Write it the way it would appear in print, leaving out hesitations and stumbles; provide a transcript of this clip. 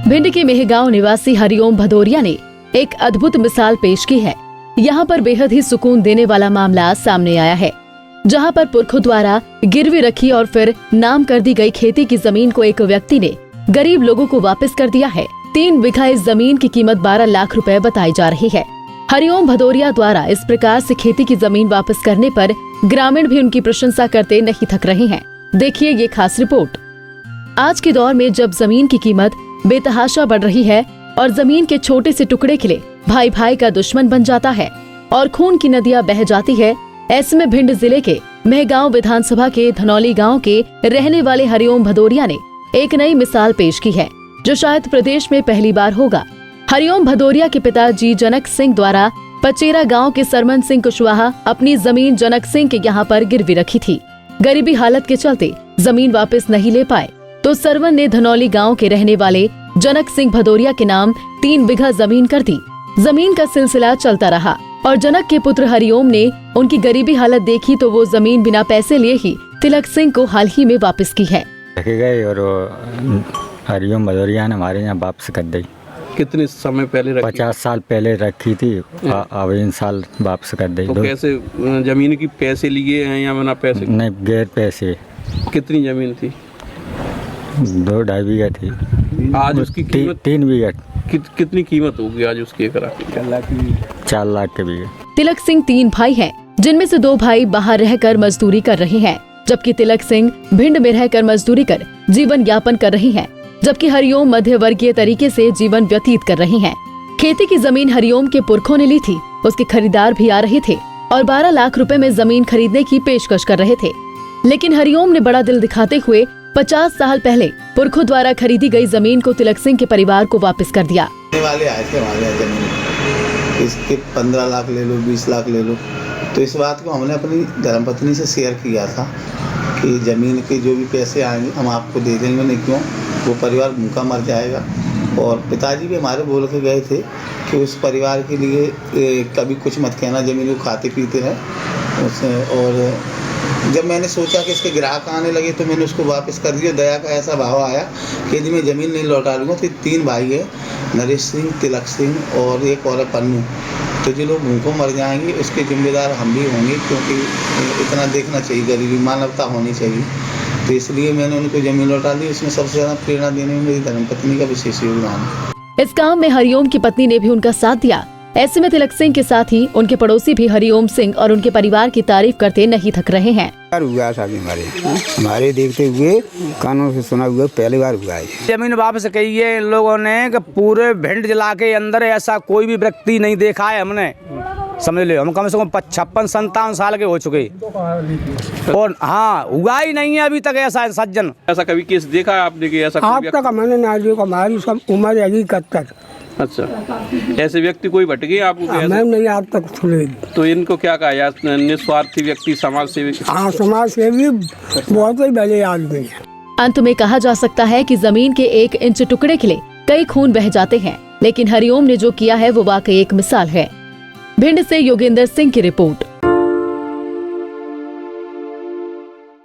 भिंड के मेहगांव निवासी हरिओम भदौरिया ने एक अद्भुत मिसाल पेश की है। यहाँ पर बेहद ही सुकून देने वाला मामला सामने आया है, जहाँ पर पुरखों द्वारा गिरवी रखी और फिर नाम कर दी गई खेती की जमीन को एक व्यक्ति ने गरीब लोगों को वापस कर दिया है। 3 बीघा इस जमीन की कीमत 12 लाख रुपए बताई जा रही है। हरिओम भदौरिया द्वारा इस प्रकार से खेती की जमीन वापस करने पर ग्रामीण भी उनकी प्रशंसा करते नहीं थक रहे हैं। देखिए ये खास रिपोर्ट। आज के दौर में जब जमीन की कीमत बेतहाशा बढ़ रही है और जमीन के छोटे से टुकड़े के लिए भाई भाई का दुश्मन बन जाता है और खून की नदियां बह जाती है, ऐसे में भिंड जिले के मेहगांव विधानसभा के धनौली गांव के रहने वाले हरिओम भदौरिया ने एक नई मिसाल पेश की है, जो शायद प्रदेश में पहली बार होगा। हरिओम भदौरिया के पिताजी जनक सिंह द्वारा पचेरा गांव के सरमन सिंह कुशवाहा अपनी जमीन जनक सिंह के यहाँ पर गिरवी रखी थी। गरीबी हालत के चलते जमीन वापस नहीं ले पाए तो सरवन ने धनौली गांव के रहने वाले जनक सिंह भदौरिया के नाम 3 बीघा जमीन कर दी। जमीन का सिलसिला चलता रहा और जनक के पुत्र हरिओम ने उनकी गरीबी हालत देखी तो वो जमीन बिना पैसे लिए ही तिलक सिंह को हाल ही में वापस की है। गए और हरिओम भदौरिया ने हमारे यहाँ वापस कर दी। कितने समय पहले रखी? 50 साल पहले रखी थी, अब इन साल वापस कर दी। तो कैसे जमीन की पैसे लिए हैं या बिना पैसे? नहीं, गैर पैसे। कितनी जमीन थी? 2-2.5 बीघा थी। आज उसकी कीमत 3 बीघा। कितनी कीमत होगी आज उसकी एकड़? 4 लाख के बीघे। तिलक सिंह 3 भाई हैं, जिनमें से 2 भाई बाहर रहकर मजदूरी कर रहे हैं, जबकि तिलक सिंह भिंड में रहकर मजदूरी कर जीवन यापन कर रही हैं, जबकि हरिओम मध्य वर्गीय तरीके से जीवन व्यतीत कर रही हैं। खेती की जमीन हरिओम के पुरखों ने ली थी, उसके खरीदार भी आ रहे थे और 12 लाख रुपए में जमीन खरीदने की पेशकश कर रहे थे, लेकिन हरिओम ने बड़ा दिल दिखाते हुए 50 साल पहले पुरखों द्वारा खरीदी गई जमीन को तिलक सिंह के परिवार को वापस कर दिया। वाले आए थे हमारे जमीन, इसके 15 लाख ले लो, 20 लाख ले लो। तो इस बात को हमने अपनी धर्मपत्नी से शेयर किया था कि जमीन के जो भी पैसे आएंगे हम आपको दे देंगे, नहीं क्यों वो परिवार भूखा मर जाएगा। और पिताजी भी हमारे बोल के गए थे कि उस परिवार के लिए कभी कुछ मत कहना, ज़मीन को खाते पीते रहे। और जब मैंने सोचा कि इसके ग्राहक आने लगे तो मैंने उसको वापस कर दिया। दया का ऐसा भाव आया कि यदि मैं ज़मीन नहीं लौटा लूँगा तो 3 भाई है, नरेश सिंह, तिलक सिंह और एक और पन्नू, तो जो लोग भूखों मर जाएंगे उसके जिम्मेदार हम भी होंगे, क्योंकि इतना देखना चाहिए, गरीबी मानवता होनी चाहिए। तो इसलिए मैंने उनको ज़मीन लौटा दी। इसमें सबसे ज़्यादा प्रेरणा देने में मेरी धर्मपत्नी का विशेष योगदान है। इस काम में हरिओम की पत्नी ने भी उनका साथ दिया। ऐसे में तिलक सिंह के साथ ही उनके पड़ोसी भी हरिओम सिंह और उनके परिवार की तारीफ करते नहीं थक रहे हैं। हुआ शादी हमारे देखते हुए कानों से सुना हुआ पहली बार हुआ है। जमीन वापस कही है इन लोगों ने कि पूरे भिंड जिला के अंदर ऐसा कोई भी व्यक्ति नहीं देखा है हमने, समझ लो। हम कम से कम 56-57 साल के हो चुके और हाँ हुआ ही नहीं है अभी तक ऐसा सज्जन। ऐसा कभी केस देखा है आपने कि ऐसा? आप तक मैंने ना देखा, हमारी सब उम्र है 71। अच्छा, ऐसे व्यक्ति कोई भटके आपको? मैं नहीं आप तक सुने। तो इनको क्या कहा जाए? निस्वार्थी व्यक्ति, समाज सेवी? हाँ, समाज सेवी बहुत ही भले आदमी है। अंत में कहा जा सकता है कि जमीन के 1 इंच टुकड़े के लिए कई खून बह जाते हैं, लेकिन हरिओम ने जो किया है वो वाकई एक मिसाल है। भिंड से योगेंद्र सिंह की रिपोर्ट।